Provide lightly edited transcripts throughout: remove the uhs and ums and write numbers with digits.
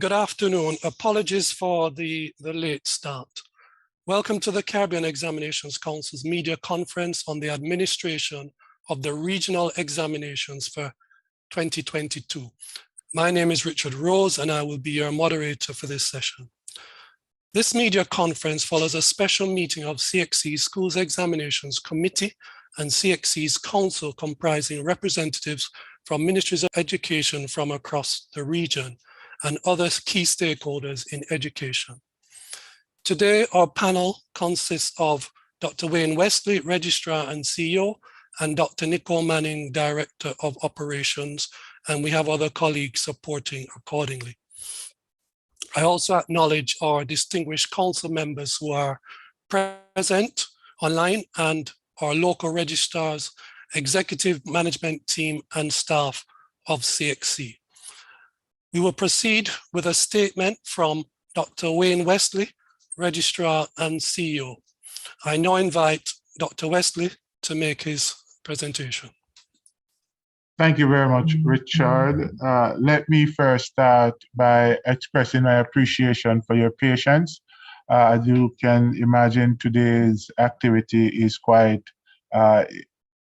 Good afternoon. Apologies for the late start. Welcome to the Caribbean Examinations Council's media conference on the administration of the regional examinations for 2022. My name is Richard Rose and I will be your moderator for this session. This media conference follows a special meeting of CXC Schools Examinations Committee and CXC's Council comprising representatives from Ministries of Education from across the region and other key stakeholders in education. Today, our panel consists of Dr. Wayne Wesley, Registrar and CEO, and Dr. Nicole Manning, Director of Operations, and we have other colleagues supporting accordingly. I also acknowledge our distinguished council members who are present online and our local registrars, executive management team, and staff of CXC. We will proceed with a statement from Dr. Wayne Wesley, Registrar and CEO. I now invite Dr. Wesley to make his presentation. Thank you very much, Richard. Let me first start by expressing my appreciation for your patience. As you can imagine, today's activity is quite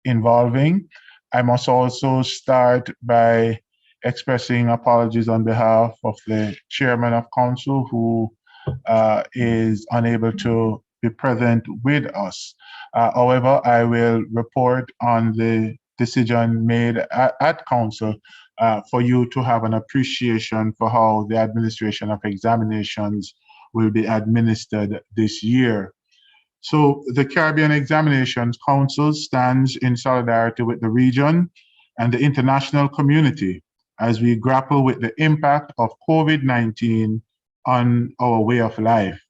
involving. I must also start by expressing apologies on behalf of the chairman of council who is unable to be present with us. However, I will report on the decision made at council for you to have an appreciation for how the administration of examinations will be administered this year. So the Caribbean Examinations Council stands in solidarity with the region and the international community as we grapple with the impact of COVID-19 on our way of life.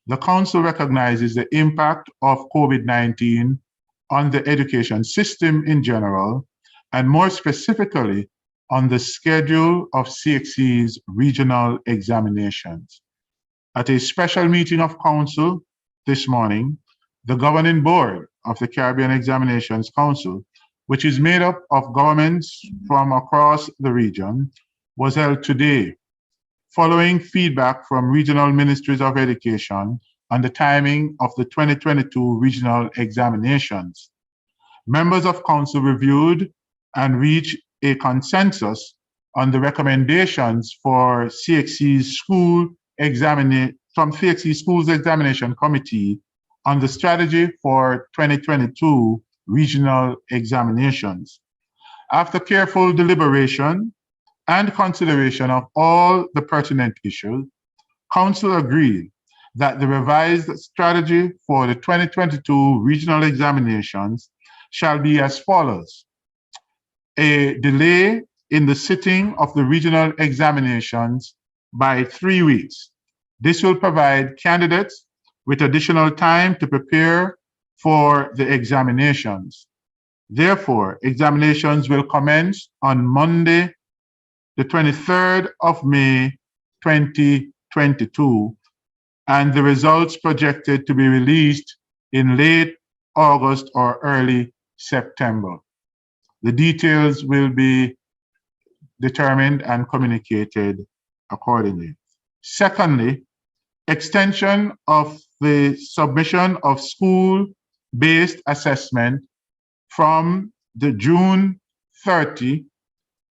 The Council recognizes the impact of COVID-19 on the education system in general, and more specifically on the schedule of CXC's regional examinations. At a special meeting of Council this morning, the governing board of the Caribbean Examinations Council, which is made up of governments from across the region, was held today, following feedback from regional ministries of education on the timing of the 2022 regional examinations. Members of council reviewed and reached a consensus on the recommendations for CXC's Schools Examination Committee on the strategy for 2022 regional examinations. After careful deliberation and consideration of all the pertinent issues, council agreed that the revised strategy for the 2022 regional examinations shall be as follows: a delay in the sitting of the regional examinations by 3 weeks. This will provide candidates with additional time to prepare for the examinations. Therefore, examinations will commence on Monday, the 23rd of May, 2022, and the results projected to be released in late August or early September. The details will be determined and communicated accordingly. Secondly, extension of the submission of school-based assessment from the June 30,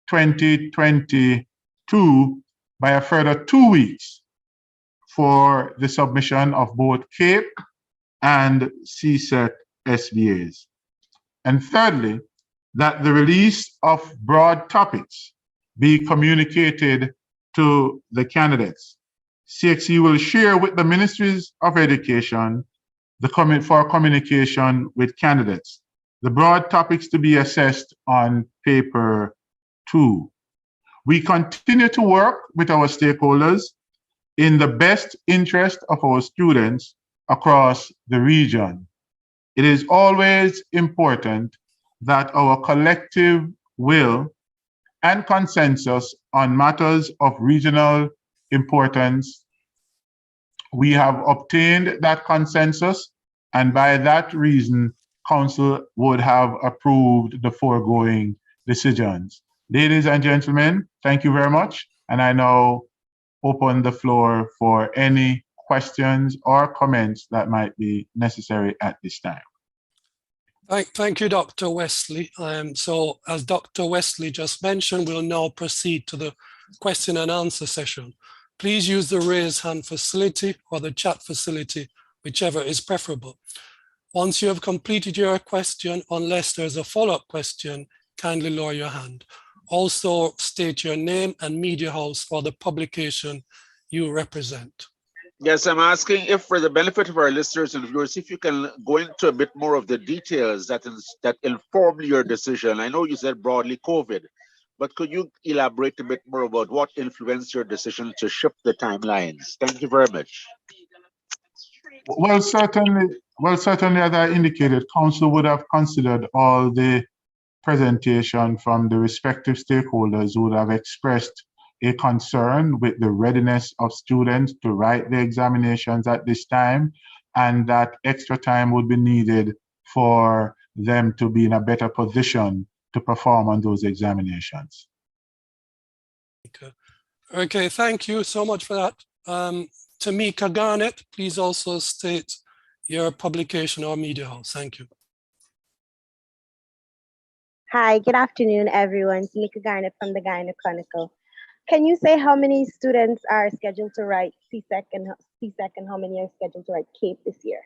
2022 by a further 2 weeks for the submission of both CAPE and CSET SBAs. And thirdly, that the release of broad topics be communicated to the candidates. CXC will share with the Ministries of Education for communication with candidates the broad topics to be assessed on paper 2. We continue to work with our stakeholders in the best interest of our students across the region. It is always important that our collective will and consensus on matters of regional importance. We have obtained that consensus, and by that reason, Council would have approved the foregoing decisions. Ladies and gentlemen, thank you very much, and I now open the floor for any questions or comments that might be necessary at this time. Thank you, Dr. Wesley. So as Dr. Wesley just mentioned, we'll now proceed to the question and answer session. Please use the raise hand facility or the chat facility, whichever is preferable. Once you have completed your question, unless there's a follow-up question, kindly lower your hand. Also state your name and media house for the publication you represent. Yes, I'm asking if, for the benefit of our listeners and viewers, if you can go into a bit more of the details that inform your decision. I know you said broadly COVID, but could you elaborate a bit more about what influenced your decision to shift the timelines? Thank you very much. Well, certainly, as I indicated, Council would have considered all the presentation from the respective stakeholders who would have expressed a concern with the readiness of students to write the examinations at this time, and that extra time would be needed for them to be in a better position to perform on those examinations. Okay, thank you so much for that. Tamica Garnett, please also state your publication or media house. Thank you. Hi, good afternoon, everyone. Tamica Garnett from the Garnett Chronicle. Can you say how many students are scheduled to write CSEC and how many are scheduled to write CAPE this year?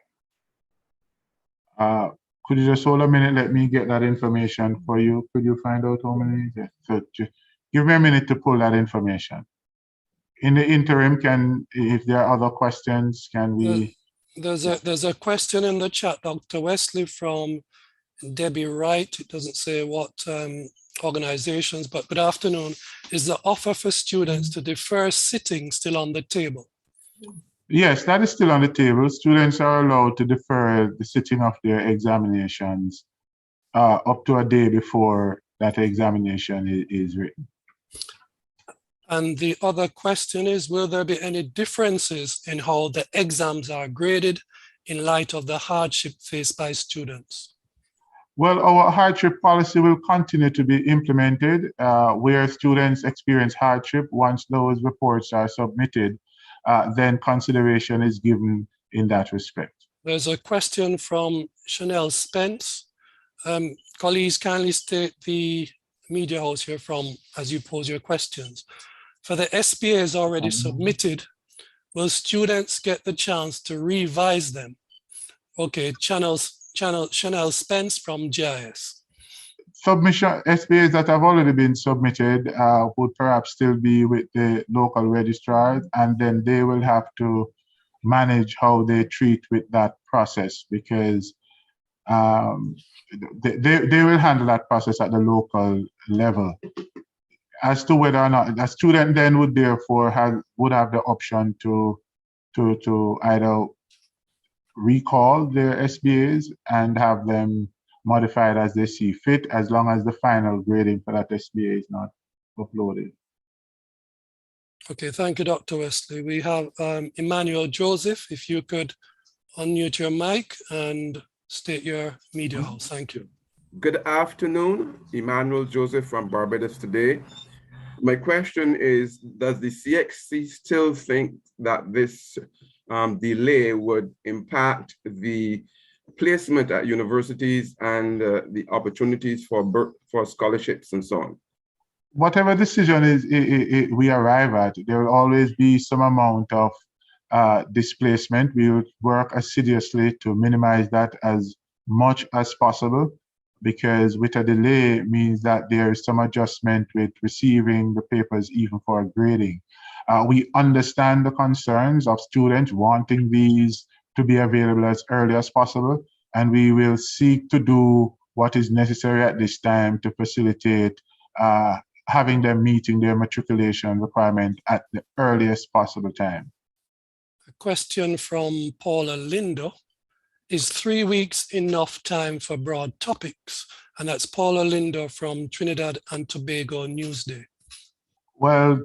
Could you just hold a minute? Let me get that information for you. Could you find out how many? So just give me a minute to pull that information. In the interim, if there are other questions, can we? There's a question in the chat, Dr. Wesley, from Debbie Wright. It doesn't say what organizations, but good afternoon. Is the offer for students to defer sitting still on the table? Yes, that is still on the table. Students are allowed to defer the sitting of their examinations up to a day before that examination is written. And the other question is, will there be any differences in how the exams are graded in light of the hardship faced by students? Well, our hardship policy will continue to be implemented where students experience hardship. Once those reports are submitted, then consideration is given in that respect. There's a question from Chanel Spence. Colleagues, kindly state the media house here from as you pose your questions. For the SPAs already submitted, will students get the chance to revise them? Okay, Chanel Spence from GIS. Submission SPAs that have already been submitted would perhaps still be with the local registrars, and then they will have to manage how they treat with that process, because they will handle that process at the local level. As to whether or not a student then would therefore have the option to either recall their SBAs and have them modified as they see fit, as long as the final grading for that SBA is not uploaded. Okay, thank you, Dr. Wesley. We have Emmanuel Joseph, if you could unmute your mic and state your media house. Thank you. Good afternoon, Emmanuel Joseph from Barbados Today. My question is, does the CXC still think that this delay would impact the placement at universities and the opportunities for scholarships and so on? Whatever decision we arrive at, there will always be some amount of displacement. We will work assiduously to minimize that as much as possible, because with a delay means that there is some adjustment with receiving the papers even for grading. We understand the concerns of students wanting these to be available as early as possible, and we will seek to do what is necessary at this time to facilitate having them meeting their matriculation requirement at the earliest possible time. A question from Paula Lindo. Is 3 weeks enough time for broad topics? And that's Paula Lindo from Trinidad and Tobago Newsday. Well,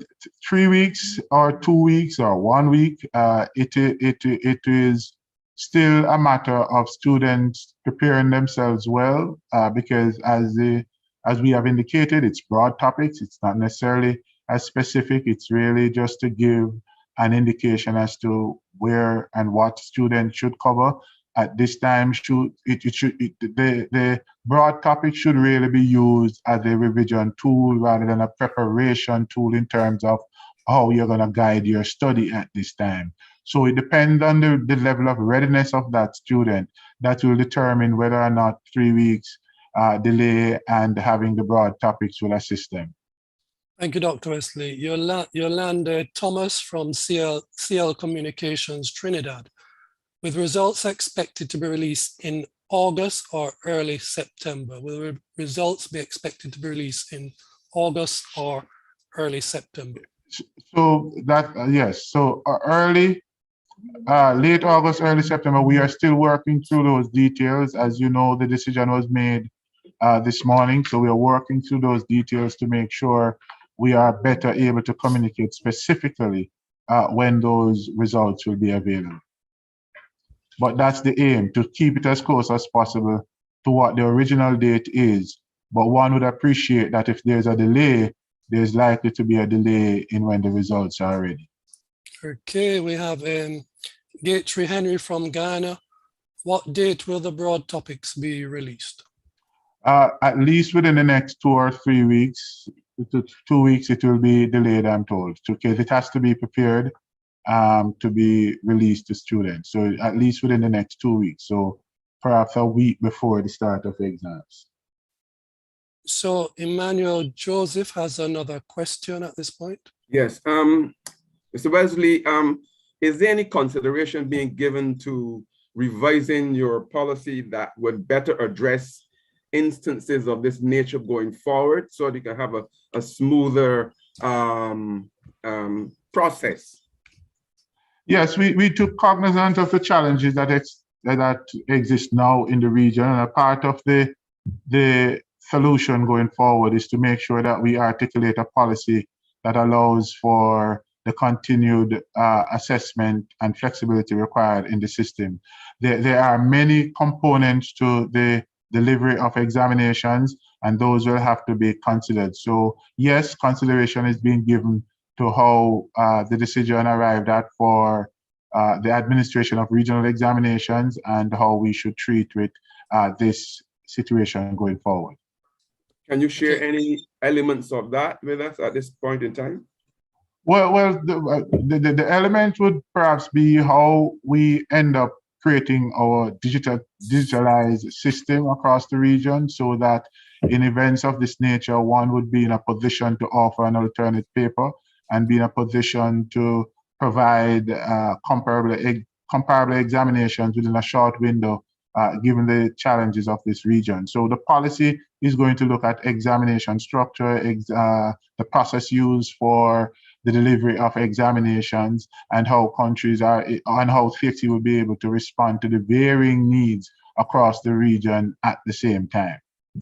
3 weeks or 2 weeks or 1 week, it is still a matter of students preparing themselves well, because as we have indicated, it's broad topics. It's not necessarily as specific. It's really just to give an indication as to where and what students should cover. At this time, the broad topic should really be used as a revision tool rather than a preparation tool in terms of how you're going to guide your study at this time. So it depends on the level of readiness of that student that will determine whether or not 3 weeks delay and having the broad topics will assist them. Thank you, Dr. Wesley. Yolanda Thomas from CL Communications, Trinidad, with results expected to be released in August or early September. Will results be expected to be released in August or early September? So that, yes, so late August, early September, we are still working through those details. As you know, the decision was made this morning, so we are working through those details to make sure we are better able to communicate specifically when those results will be available. But that's the aim, to keep it as close as possible to what the original date is. But one would appreciate that if there's a delay, there's likely to be a delay in when the results are ready. Okay, we have Gatry Henry from Ghana. What date will the broad topics be released? At least within the next 2 or 3 weeks. 2 weeks it will be delayed, I'm told, because it has to be prepared to be released to students. So at least within the next 2 weeks. So perhaps a week before the start of exams. So Emmanuel Joseph has another question at this point. Yes, Mr. Wesley, is there any consideration being given to revising your policy that would better address instances of this nature going forward so that you can have a smoother process? Yes, we took cognizance of the challenges that exist now in the region, and a part of the solution going forward is to make sure that we articulate a policy that allows for the continued assessment and flexibility required in the system. There are many components to the delivery of examinations, and those will have to be considered. So yes, consideration is being given to how the decision arrived at for the administration of regional examinations and how we should treat with this situation going forward. Can you share any elements of that with us at this point in time? Well, the element would perhaps be how we end up creating our digitalized system across the region, so that in events of this nature, one would be in a position to offer an alternate paper and be in a position to provide comparable examinations within a short window, given the challenges of this region. So the policy is going to look at examination structure, the process used for the delivery of examinations, and how countries are, and how CXC will be able to respond to the varying needs across the region at the same time.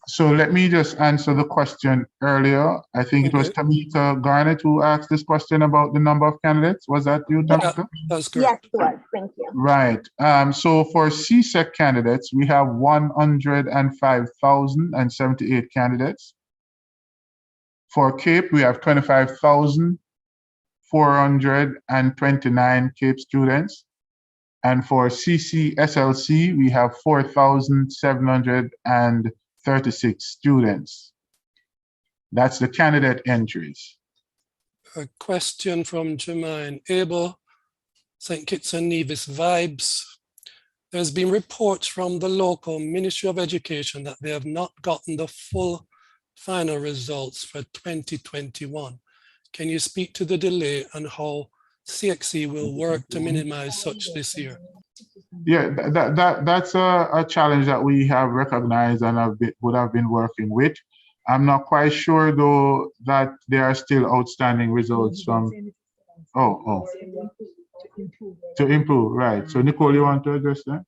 So let me just answer the question earlier. I think it was Tamica Garnett who asked this question about the number of candidates. Was that you, Tamica? Yeah, that's correct. Yes, it was. Thank you. Right. So for CSEC candidates, we have 105,078 candidates. For CAPE, we have 25,429 CAPE students. And for CCSLC, we have 4,736 students. That's the candidate entries. A question from Jermaine Abel, St. Kitts and Nevis Vibes. There's been reports from the local Ministry of Education that they have not gotten the full final results for 2021. Can you speak to the delay and how CXC will work to minimize such this year? Yeah, that's a challenge that we have recognized and would have been working with. I'm not quite sure though that there are still outstanding results from, to improve, right. So Nicole, you want to address that?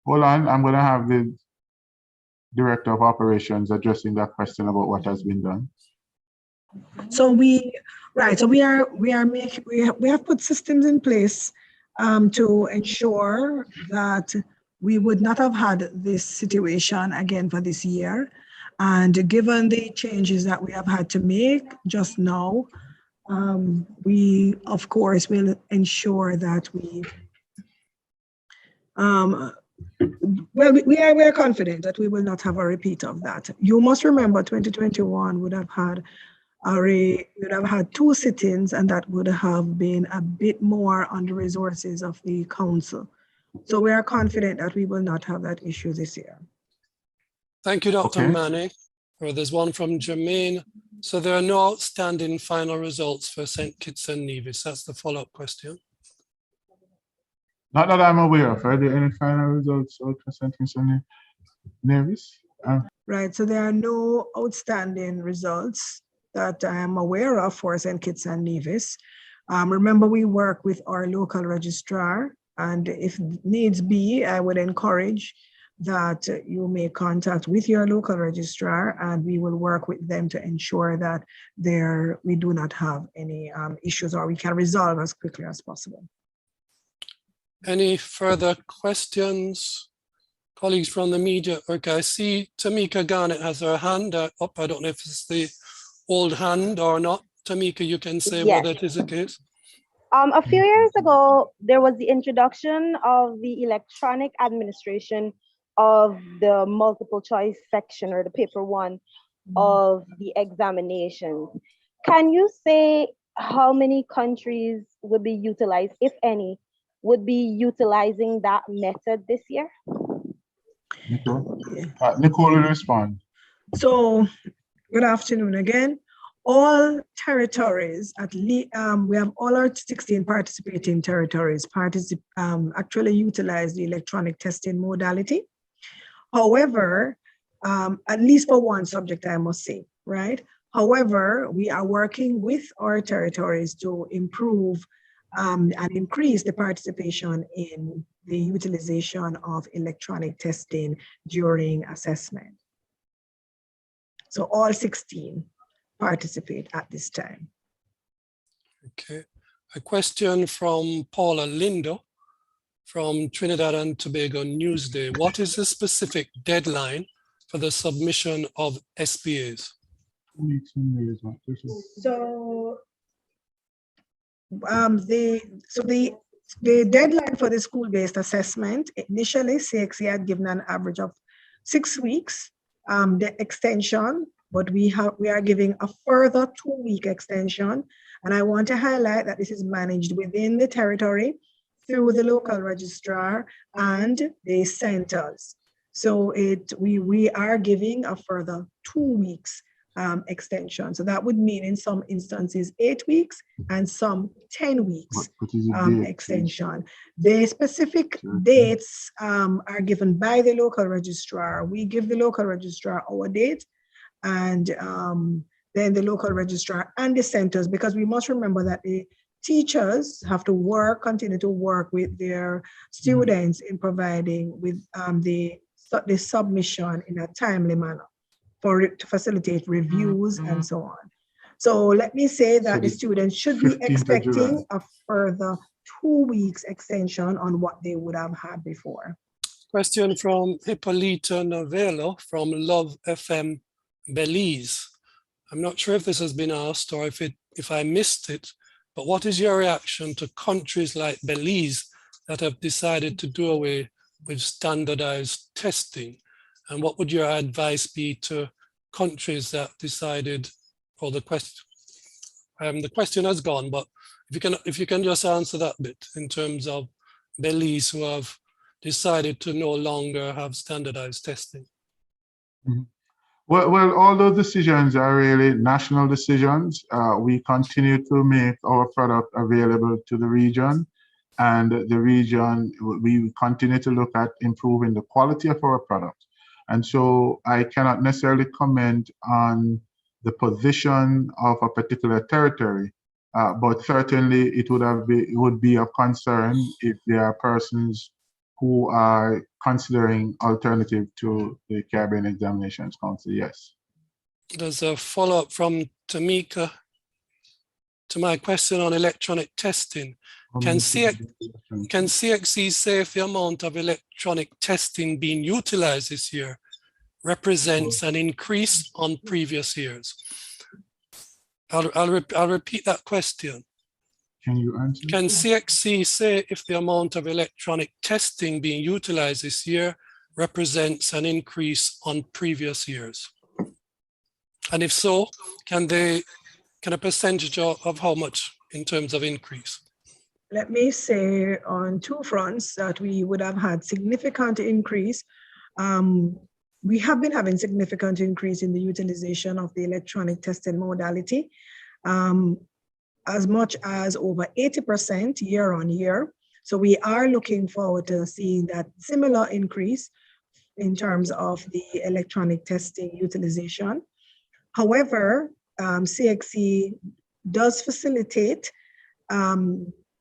Hold on, I'm gonna have the Director of Operations addressing that question about what has been done. So we have put systems in place to ensure that we would not have had this situation again for this year. And given the changes that we have had to make just now, we, of course, will ensure that we, we are confident that we will not have a repeat of that. You must remember 2021 would have had two sit-ins, and that would have been a bit more on the resources of the council. So we are confident that we will not have that issue this year. Thank you, Dr. Okay. Manning. There's one from Jermaine. So there are no outstanding final results for St. Kitts and Nevis. That's the follow-up question. Not that I'm aware of. Are there any final results for St. Kitts and Nevis? Right, so there are no outstanding results that I am aware of for St. Kitts and Nevis. Remember, we work with our local registrar, and if needs be, I would encourage that you make contact with your local registrar, and we will work with them to ensure that we do not have any issues, or we can resolve as quickly as possible. Any further questions? Colleagues from the media? Okay, I see Tamica Garnett has her hand up. I don't know if it's the old hand or not. Tamica, you can say Yes. whether it is the case. A few years ago, there was the introduction of the electronic administration of the multiple choice section, or the paper one of the examination. Can you say how many countries would be utilized, if any, would be utilizing that method this year? Nicole, Nicole will respond. So, good afternoon again. All territories, at least, we have all our 16 participating territories actually utilize the electronic testing modality. However, at least for one subject, I must say, right? However, we are working with our territories to improve and increase the participation in the utilization of electronic testing during assessment. So all 16 participate at this time. Okay. A question from Paula Lindo from Trinidad and Tobago Newsday. What is the specific deadline for the submission of SPAs? So the deadline for the school-based assessment, initially CXC had given an average of 6 weeks, the extension, but we are giving a further 2-week extension. And I want to highlight that this is managed within the territory through the local registrar and the centers. So we are giving a further 2 weeks extension. So that would mean in some instances 8 weeks and some 10 weeks extension. The specific dates are given by the local registrar. We give the local registrar our date, and then the local registrar and the centers, because we must remember that the teachers have to continue to work with their students in providing with the submission in a timely manner to facilitate reviews and so on. So let me say that the students should be expecting a further 2 weeks extension on what they would have had before. Question from Hippolyta Novello from Love FM Belize. I'm not sure if this has been asked or if I missed it, but what is your reaction to countries like Belize that have decided to do away with standardized testing? And what would your advice be to countries that decided, or the question has gone, but if you can just answer that bit in terms of Belize who have decided to no longer have standardized testing? Mm-hmm. Well, all those decisions are really national decisions. We continue to make our product available to the region, and the region, we continue to look at improving the quality of our product. And so I cannot necessarily comment on the position of a particular territory, but certainly it would be of concern if there are persons who are considering alternative to the Caribbean Examinations Council, yes. There's a follow-up from Tamica to my question on electronic testing. Can CXC say if the amount of electronic testing being utilized this year represents an increase on previous years? I'll repeat that question. Can you answer? Can CXC say if the amount of electronic testing being utilized this year represents an increase on previous years? And if so, can a percentage of how much in terms of increase? Let me say on two fronts that we would have had significant increase. We have been having significant increase in the utilization of the electronic testing modality, as much as over 80% year on year. So we are looking forward to seeing that similar increase in terms of the electronic testing utilization. However, CXC does facilitate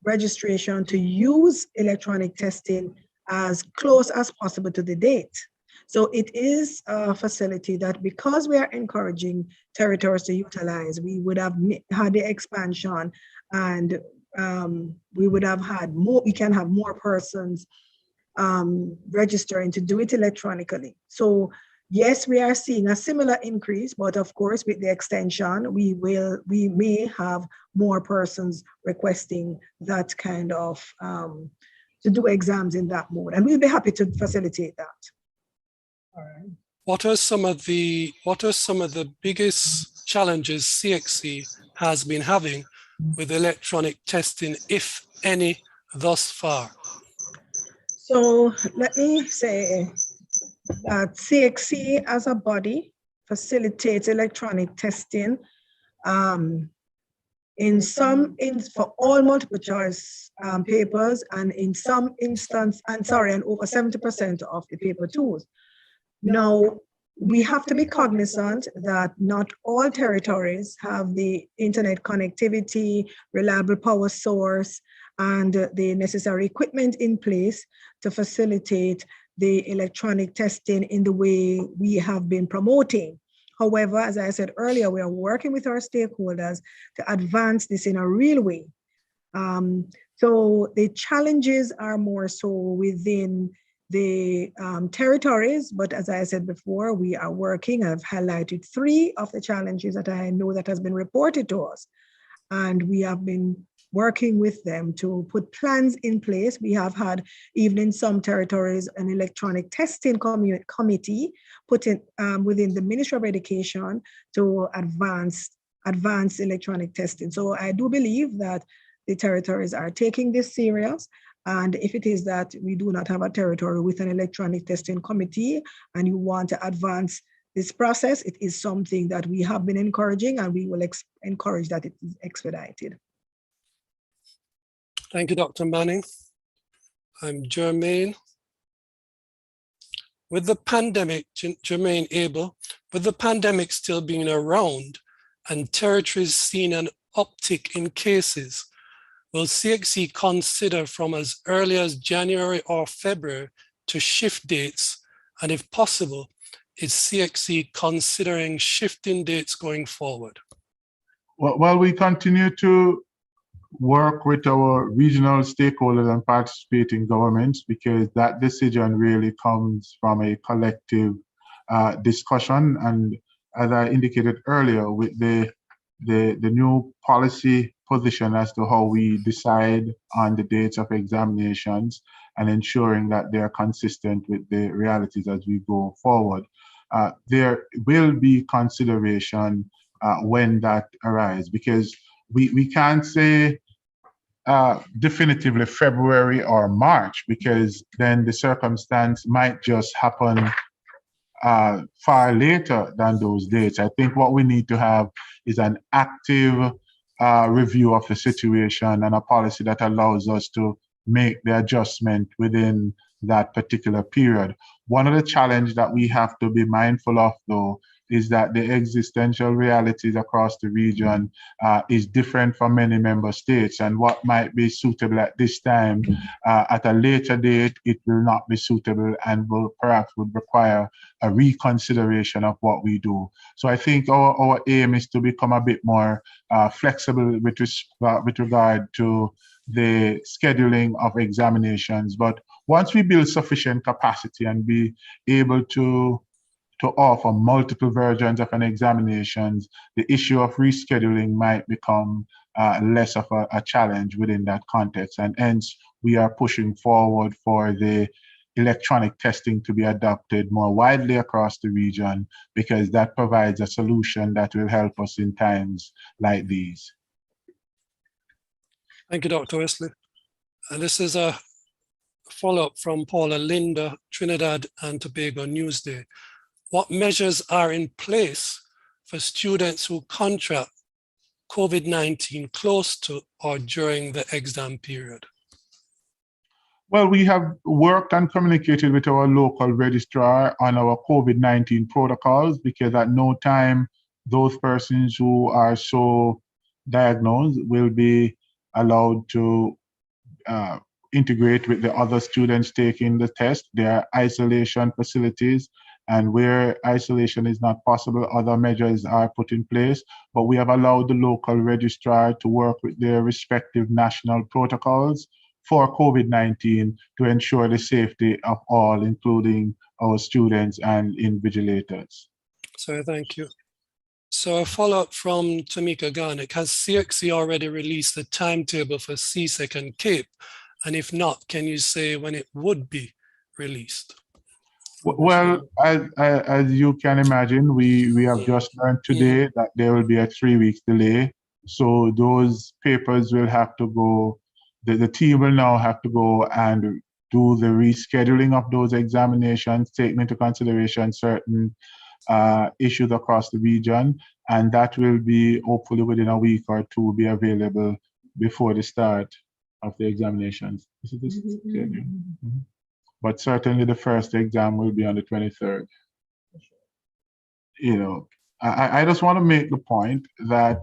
registration to use electronic testing as close as possible to the date. So it is a facility that, because we are encouraging territories to utilize, we would have had the expansion, and we would have had more, we can have more persons registering to do it electronically. So yes, we are seeing a similar increase, but of course, with the extension, we may have more persons requesting that kind of, to do exams in that mode. And we'll be happy to facilitate that. All right. What are some of the biggest challenges CXC has been having with electronic testing, if any, thus far? So let me say that CXC as a body facilitates electronic testing for all multiple choice papers, and in some instance, and over 70% of the paper tools. Now, we have to be cognizant that not all territories have the internet connectivity, reliable power source, and the necessary equipment in place to facilitate the electronic testing in the way we have been promoting. However, as I said earlier, we are working with our stakeholders to advance this in a real way. So the challenges are more so within the territories, but as I said before, we are working. I've highlighted 3 of the challenges that I know that has been reported to us, and we have been working with them to put plans in place. We have had, even in some territories, an electronic testing committee put in within the Ministry of Education to advance electronic testing. So I do believe that the territories are taking this serious. And if it is that we do not have a territory with an electronic testing committee and you want to advance this process, it is something that we have been encouraging, and we will encourage that it is expedited. Thank you, Dr. Manning. I'm Jermaine. With the pandemic, Jermaine Abel, with the pandemic still being around and territories seeing an uptick in cases, will CXC consider from as early as January or February to shift dates? And if possible, is CXC considering shifting dates going forward? Well, we continue to work with our regional stakeholders and participating governments, because that decision really comes from a collective discussion. And as I indicated earlier, with the new policy position as to how we decide on the dates of examinations and ensuring that they are consistent with the realities as we go forward, there will be consideration when that arises, because we can't say definitively February or March, because then the circumstance might just happen far later than those dates. I think what we need to have is an active review of the situation and a policy that allows us to make the adjustment within that particular period. One of the challenges that we have to be mindful of, though, is that the existential realities across the region is different from many member states, and what might be suitable at this time, at a later date, it will not be suitable and will perhaps would require a reconsideration of what we do. So I think our aim is to become a bit more flexible with regard to the scheduling of examinations. But once we build sufficient capacity and be able to to offer multiple versions of an examinations, the issue of rescheduling might become less of a challenge within that context. And hence, we are pushing forward for the electronic testing to be adopted more widely across the region, because that provides a solution that will help us in times like these. Thank you, Dr. Wesley. And this is a follow-up from Paula Linda, Trinidad and Tobago Newsday. What measures are in place for students who contract COVID-19 close to or during the exam period? Well, we have worked and communicated with our local registrar on our COVID-19 protocols, because at no time those persons who are so diagnosed will be allowed to integrate with the other students taking the test. There are isolation facilities, and where isolation is not possible, other measures are put in place. But we have allowed the local registrar to work with their respective national protocols for COVID-19 to ensure the safety of all, including our students and invigilators. So thank you. So a follow-up from Tamica Garnett. Has CXC already released the timetable for CSEC and CAPE? And if not, can you say when it would be released? Well, as you can imagine, we have just learned today that there will be a 3-week delay. So those papers will have to go, the team will now have to go and do the rescheduling of those examinations, taking into consideration certain issues across the region, and that will be hopefully within a week or two be available before the start of the examinations. Is it this schedule? But certainly the first exam will be on the 23rd. You know, I just want to make the point that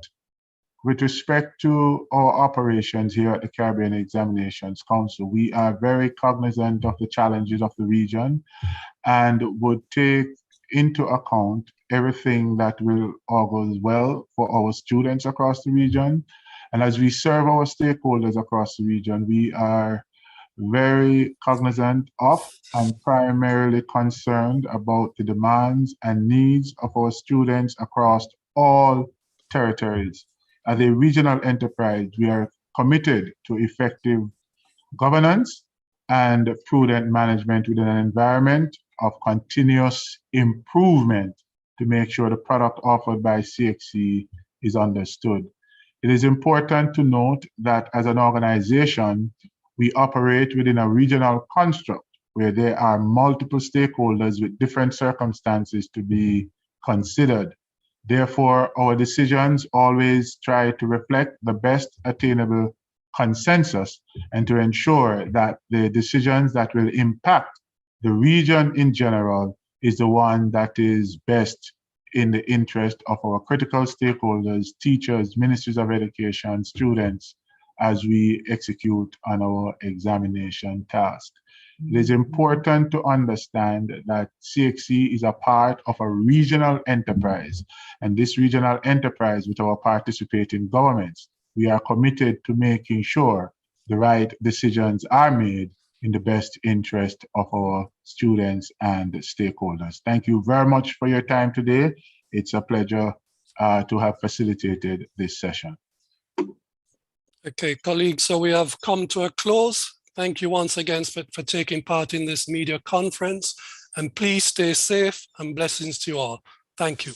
with respect to our operations here at the Caribbean Examinations Council, we are very cognizant of the challenges of the region and would take into account everything that will augur well for our students across the region. And as we serve our stakeholders across the region, we are very cognizant of and primarily concerned about the demands and needs of our students across all territories. As a regional enterprise, we are committed to effective governance and prudent management within an environment of continuous improvement to make sure the product offered by CXC is understood. It is important to note that as an organization, we operate within a regional construct where there are multiple stakeholders with different circumstances to be considered. Therefore, our decisions always try to reflect the best attainable consensus and to ensure that the decisions that will impact the region in general is the one that is best in the interest of our critical stakeholders, teachers, ministries of education, students, as we execute on our examination task. It is important to understand that CXC is a part of a regional enterprise, and this regional enterprise with our participating governments, we are committed to making sure the right decisions are made in the best interest of our students and stakeholders. Thank you very much for your time today. It's a pleasure to have facilitated this session. Okay, colleagues, so we have come to a close. Thank you once again for taking part in this media conference, and please stay safe and blessings to you all. Thank you.